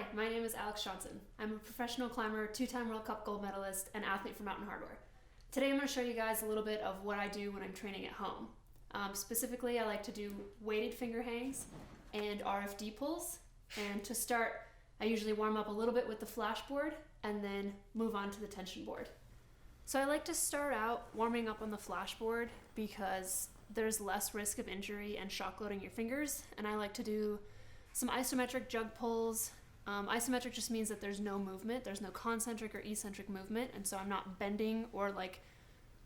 Hi, my name is Alex Johnson. I'm a professional climber, two-time World Cup gold medalist, and athlete for Mountain Hardwear. Today I'm going to show you guys a little bit of what I do when I'm training at home. Specifically, I like to do weighted finger hangs and RFD pulls. And to start, I usually warm up a little bit with the flashboard and then move on to the tension board. So I like to start out warming up on the flashboard because there's less risk of injury and shock loading your fingers, and I like to do some isometric jug pulls. Isometric just means that there's no movement, there's no concentric or eccentric movement, and so I'm not bending or like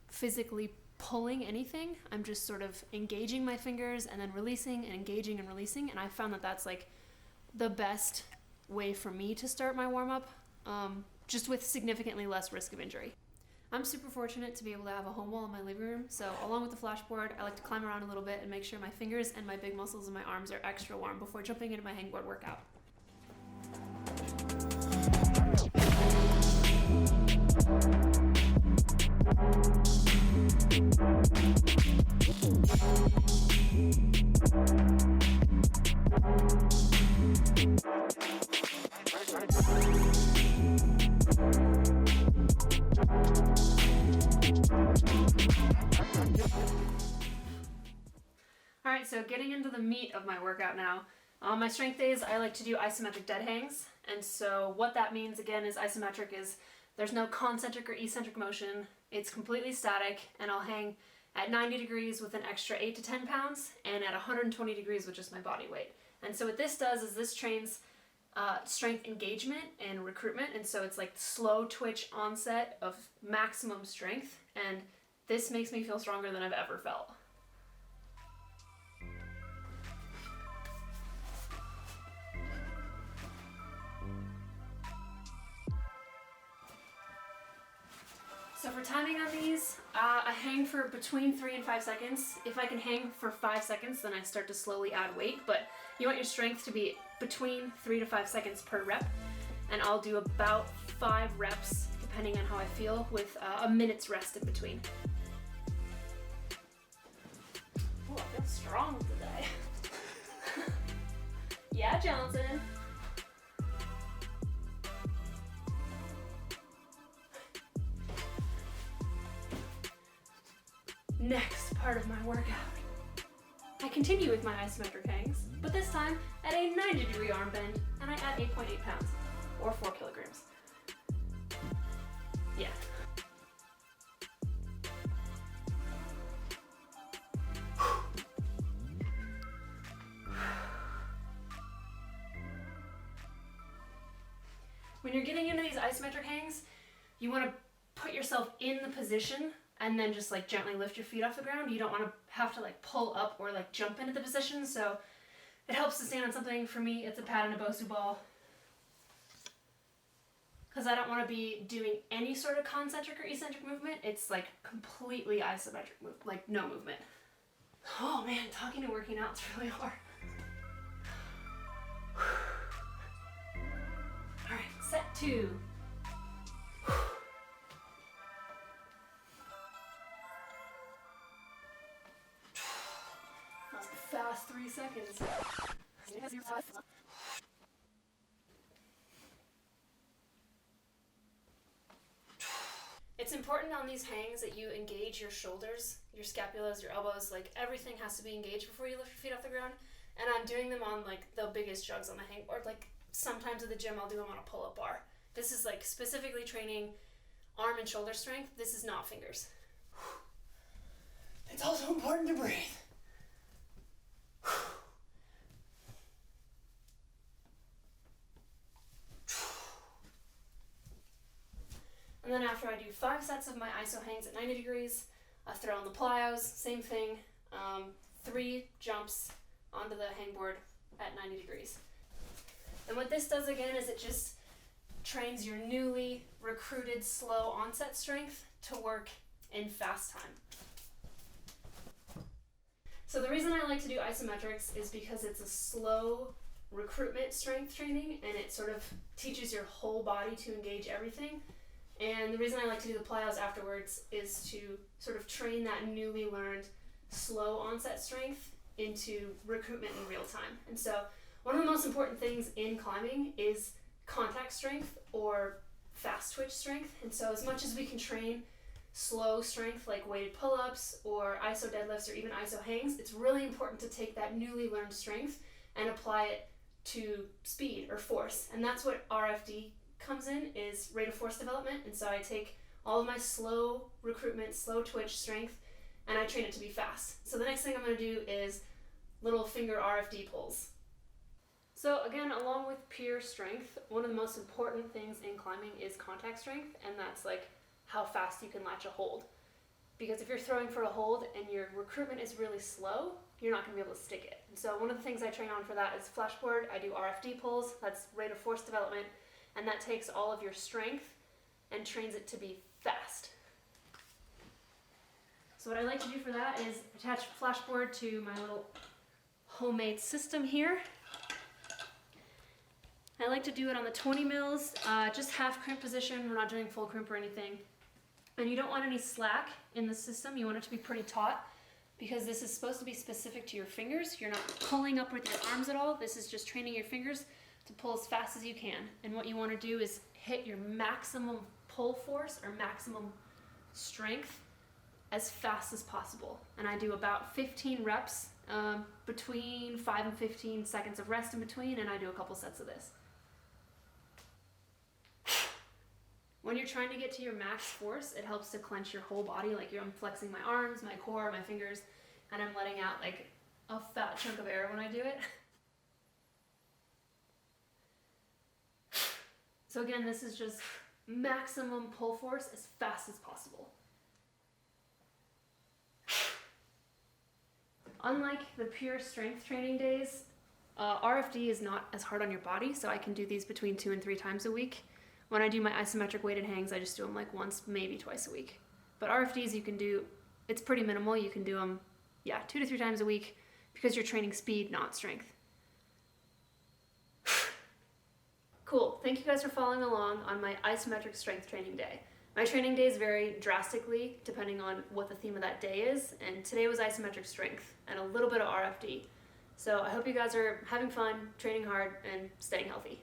physically pulling anything. I'm just sort of engaging my fingers and then releasing and engaging and releasing, and I found that that's like the best way for me to start my warm-up, just with significantly less risk of injury. I'm super fortunate to be able to have a home wall in my living room, so along with the flashboard, I like to climb around a little bit and make sure my fingers and my big muscles in my arms are extra warm before jumping into my hangboard workout. Alright, so getting into the meat of my workout now. On my strength days, I like to do isometric dead hangs. And so what that means, again, is isometric is there's no concentric or eccentric motion. It's completely static, and I'll hang at 90 degrees with an extra 8 to 10 pounds and at 120 degrees with just my body weight. And so what this does is this trains strength engagement and recruitment, and so it's like slow twitch onset of maximum strength, and this makes me feel stronger than I've ever felt. So for timing on these, I hang for between 3 and 5 seconds. If I can hang for 5 seconds, then I start to slowly add weight, but you want your strength to be between 3 to 5 seconds per rep, and I'll do about 5 reps, depending on how I feel, with a minute's rest in between. Oh, I feel strong today. Yeah, Johnson. Next part of my workout. I continue with my isometric hangs, but this time at a 90-degree arm bend, and I add 8.8 pounds, or 4 kilograms. Yeah. When you're getting into these isometric hangs, you want to put yourself in the position and then just like gently lift your feet off the ground. You don't want to have to like pull up or like jump into the position, so it helps to stand on something. For me, it's a pad and a Bosu ball, because I don't want to be doing any sort of concentric or eccentric movement. It's like completely isometric like no movement. Oh man, talking and working out is really hard. All right, set 2. That was a fast 3 seconds. It's important on these hangs that you engage your shoulders, your scapulas, your elbows, like everything has to be engaged before you lift your feet off the ground. And I'm doing them on like the biggest jugs on the hangboard. Like sometimes at the gym I'll do them on a pull-up bar. This is like specifically training arm and shoulder strength. This is not fingers. It's also important to breathe. And then after I do 5 sets of my iso hangs at 90 degrees, I throw in the plyos, same thing, 3 jumps onto the hangboard at 90 degrees. And what this does again is it just trains your newly recruited slow onset strength to work in fast time. So the reason I like to do isometrics is because it's a slow recruitment strength training, and it sort of teaches your whole body to engage everything. And the reason I like to do the plyos afterwards is to sort of train that newly learned slow onset strength into recruitment in real time. And so one of the most important things in climbing is contact strength or fast twitch strength. And so as much as we can train slow strength like weighted pull-ups or iso deadlifts or even iso hangs, it's really important to take that newly learned strength and apply it to speed or force. And that's what RFD comes in, is rate of force development. And so I take all of my slow recruitment, slow twitch strength, and I train it to be fast. So the next thing I'm going to do is little finger RFD pulls. So again, along with pure strength, one of the most important things in climbing is contact strength, and that's like how fast you can latch a hold. Because if you're throwing for a hold and your recruitment is really slow, you're not going to be able to stick it. And so one of the things I train on for that is flashboard. I do RFD pulls, that's rate of force development, and that takes all of your strength and trains it to be fast. So what I like to do for that is attach flashboard to my little homemade system here. I like to do it on the 20 mils, just half crimp position. We're not doing full crimp or anything. And you don't want any slack in the system. You want it to be pretty taut because this is supposed to be specific to your fingers. You're not pulling up with your arms at all. This is just training your fingers to pull as fast as you can. And what you want to do is hit your maximum pull force or maximum strength as fast as possible. And I do about 15 reps, between 5 and 15 seconds of rest in between, and I do a couple sets of this. When you're trying to get to your max force, it helps to clench your whole body. Like I'm flexing my arms, my core, my fingers, and I'm letting out like a fat chunk of air when I do it. So again, this is just maximum pull force as fast as possible. Unlike the pure strength training days, RFD is not as hard on your body, so I can do these between 2 and 3 times a week. When I do my isometric weighted hangs, I just do them like once, maybe twice a week. But RFDs you can do, it's pretty minimal. You can do them, 2 to 3 times a week because you're training speed, not strength. Cool, thank you guys for following along on my isometric strength training day. My training days vary drastically depending on what the theme of that day is, and today was isometric strength and a little bit of RFD. So I hope you guys are having fun, training hard, and staying healthy.